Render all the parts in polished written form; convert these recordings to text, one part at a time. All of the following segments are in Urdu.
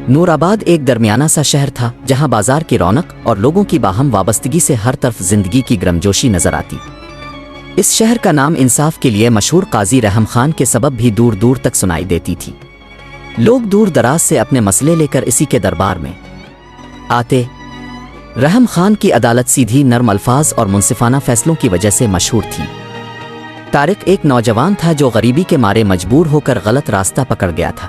نورآباد ایک درمیانہ سا شہر تھا جہاں بازار کی رونق اور لوگوں کی باہم وابستگی سے ہر طرف زندگی کی گرمجوشی نظر آتی۔ اس شہر کا نام انصاف کے لیے مشہور قاضی رحم خان کے سبب بھی دور دور تک سنائی دیتی تھی۔ لوگ دور دراز سے اپنے مسئلے لے کر اسی کے دربار میں آتے۔ رحم خان کی عدالت سیدھی، نرم الفاظ اور منصفانہ فیصلوں کی وجہ سے مشہور تھی۔ طارق ایک نوجوان تھا جو غریبی کے مارے مجبور ہو کر غلط راستہ پکڑ گیا تھا۔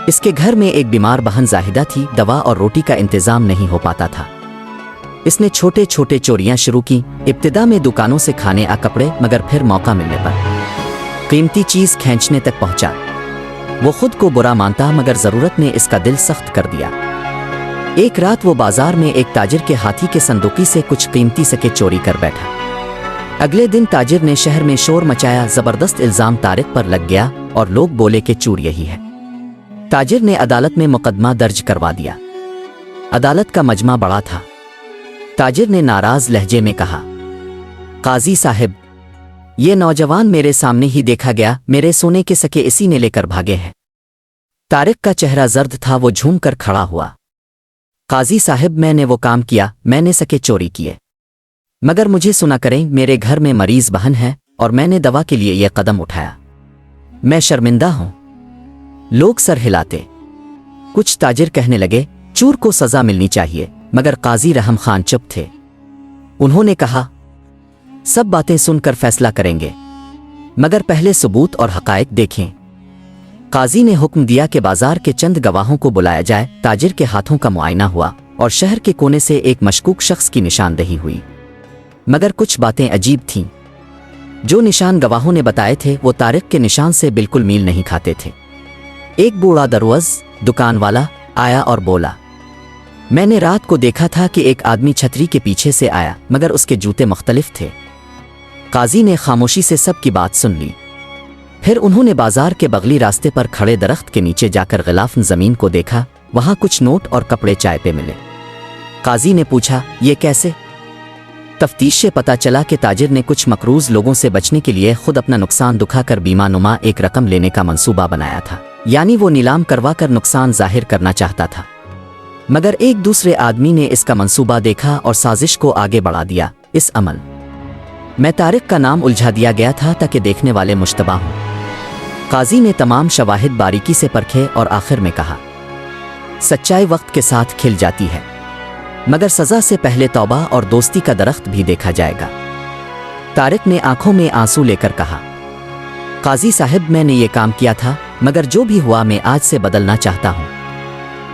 اس کے گھر میں ایک بیمار بہن زاہدہ تھی، دوا اور روٹی کا انتظام نہیں ہو پاتا تھا۔ اس نے چھوٹے چھوٹے چوریاں شروع کی، ابتدا میں دکانوں سے کھانے کپڑے، مگر پھر موقع ملنے پر قیمتی چیز کھینچنے تک پہنچا۔ وہ خود کو برا مانتا مگر ضرورت نے اس کا دل سخت کر دیا۔ ایک رات وہ بازار میں ایک تاجر کے ہاتھی کے صندوقی سے کچھ قیمتی سکے چوری کر بیٹھا۔ اگلے دن تاجر نے شہر میں شور مچایا، زبردست الزام طارق پر لگ گیا اور لوگ بولے کہ چور یہی ہے۔ تاجر نے عدالت میں مقدمہ درج کروا دیا۔ عدالت کا مجمع بڑا تھا۔ تاجر نے ناراض لہجے میں کہا، قاضی صاحب، یہ نوجوان میرے سامنے ہی دیکھا گیا، میرے سونے کے سکے اسی نے لے کر بھاگے ہیں۔ طارق کا چہرہ زرد تھا، وہ جھوم کر کھڑا ہوا۔ قاضی صاحب، میں نے وہ کام کیا، میں نے سکے چوری کیے، مگر مجھے سنا کریں، میرے گھر میں مریض بہن ہے اور میں نے دوا کے لیے یہ قدم اٹھایا، میں شرمندہ ہوں۔ لوگ سر ہلاتے۔ کچھ تاجر کہنے لگے چور کو سزا ملنی چاہیے، مگر قاضی رحم خان چپ تھے۔ انہوں نے کہا، سب باتیں سن کر فیصلہ کریں گے، مگر پہلے ثبوت اور حقائق دیکھیں۔ قاضی نے حکم دیا کہ بازار کے چند گواہوں کو بلایا جائے۔ تاجر کے ہاتھوں کا معائنہ ہوا اور شہر کے کونے سے ایک مشکوک شخص کی نشاندہی ہوئی، مگر کچھ باتیں عجیب تھیں۔ جو نشان گواہوں نے بتائے تھے وہ طارق کے نشان سے بالکل میل نہیں کھاتے تھے۔ ایک بوڑھا دروز دکان والا آیا اور بولا، میں نے رات کو دیکھا تھا کہ ایک آدمی چھتری کے پیچھے سے آیا، مگر اس کے جوتے مختلف تھے۔ قاضی نے خاموشی سے سب کی بات سن لی۔ پھر انہوں نے بازار کے بغلی راستے پر کھڑے درخت کے نیچے جا کر غلافن زمین کو دیکھا، وہاں کچھ نوٹ اور کپڑے چائے پہ ملے۔ قاضی نے پوچھا، یہ کیسے؟ تفتیش سے پتہ چلا کہ تاجر نے کچھ مقروض لوگوں سے بچنے کے لیے خود اپنا نقصان دکھا کر بیمہ نما ایک رقم لینے کا منصوبہ بنایا تھا، یعنی وہ نیلام کروا کر نقصان ظاہر کرنا چاہتا تھا، مگر ایک دوسرے آدمی نے اس کا منصوبہ دیکھا اور سازش کو آگے بڑھا دیا۔ اس عمل میں طارق کا نام الجھا دیا گیا تھا تاکہ دیکھنے والے مشتبہ ہوں۔ قاضی نے تمام شواہد باریکی سے پرکھے اور آخر میں کہا، سچائی وقت کے ساتھ کھل جاتی ہے، مگر سزا سے پہلے توبہ اور دوستی کا درخت بھی دیکھا جائے گا۔ طارق نے آنکھوں میں آنسو لے کر کہا، قاضی صاحب، میں نے یہ کام کیا تھا، مگر جو بھی ہوا میں آج سے بدلنا چاہتا ہوں۔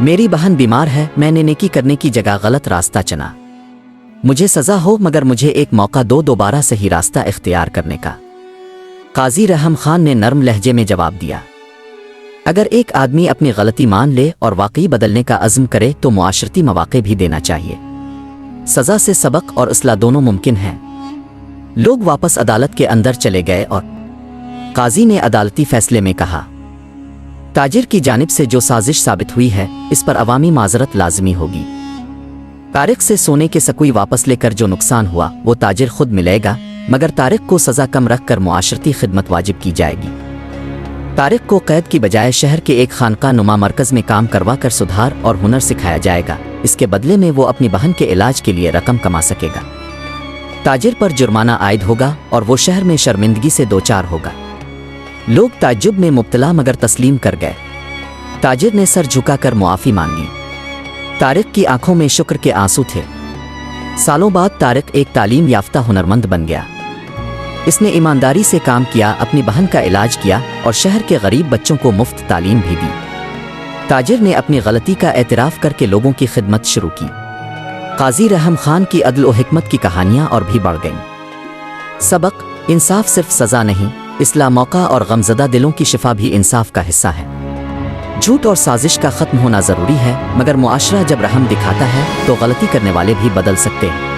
میری بہن بیمار ہے، میں نے نیکی کرنے کی جگہ غلط راستہ چنا۔ مجھے سزا ہو مگر مجھے ایک موقع دو دوبارہ صحیح راستہ اختیار کرنے کا۔ قاضی رحم خان نے نرم لہجے میں جواب دیا، اگر ایک آدمی اپنی غلطی مان لے اور واقعی بدلنے کا عزم کرے تو معاشرتی مواقع بھی دینا چاہیے۔ سزا سے سبق اور اصلاح دونوں ممکن ہیں۔ لوگ واپس عدالت کے اندر چلے گئے اور قاضی نے عدالتی فیصلے میں کہا، تاجر کی جانب سے جو سازش ثابت ہوئی ہے اس پر عوامی معذرت لازمی ہوگی۔ طارق سے سونے کے سکوئی واپس لے کر جو نقصان ہوا وہ تاجر خود ملے گا، مگر طارق کو سزا کم رکھ کر معاشرتی خدمت واجب کی جائے گی۔ طارق کو قید کی بجائے شہر کے ایک خانقاہ نما مرکز میں کام کروا کر سدھار اور ہنر سکھایا جائے گا، اس کے بدلے میں وہ اپنی بہن کے علاج کے لیے رقم کما سکے گا۔ تاجر پر جرمانہ عائد ہوگا اور وہ شہر میں شرمندگی سے دوچار ہوگا۔ لوگ تعجب میں مبتلا مگر تسلیم کر گئے۔ تاجر نے سر جھکا کر معافی مانگی۔ طارق کی آنکھوں میں شکر کے آنسو تھے۔ سالوں بعد طارق ایک تعلیم یافتہ ہنرمند بن گیا۔ اس نے ایمانداری سے کام کیا، اپنی بہن کا علاج کیا اور شہر کے غریب بچوں کو مفت تعلیم بھی دی۔ تاجر نے اپنی غلطی کا اعتراف کر کے لوگوں کی خدمت شروع کی۔ قاضی رحم خان کی عدل و حکمت کی کہانیاں اور بھی بڑھ گئیں۔ سبق: انصاف صرف سزا نہیں، اصلاح موقع اور غمزدہ دلوں کی شفا بھی انصاف کا حصہ ہے۔ جھوٹ اور سازش کا ختم ہونا ضروری ہے، مگر معاشرہ جب رحم دکھاتا ہے تو غلطی کرنے والے بھی بدل سکتے ہیں۔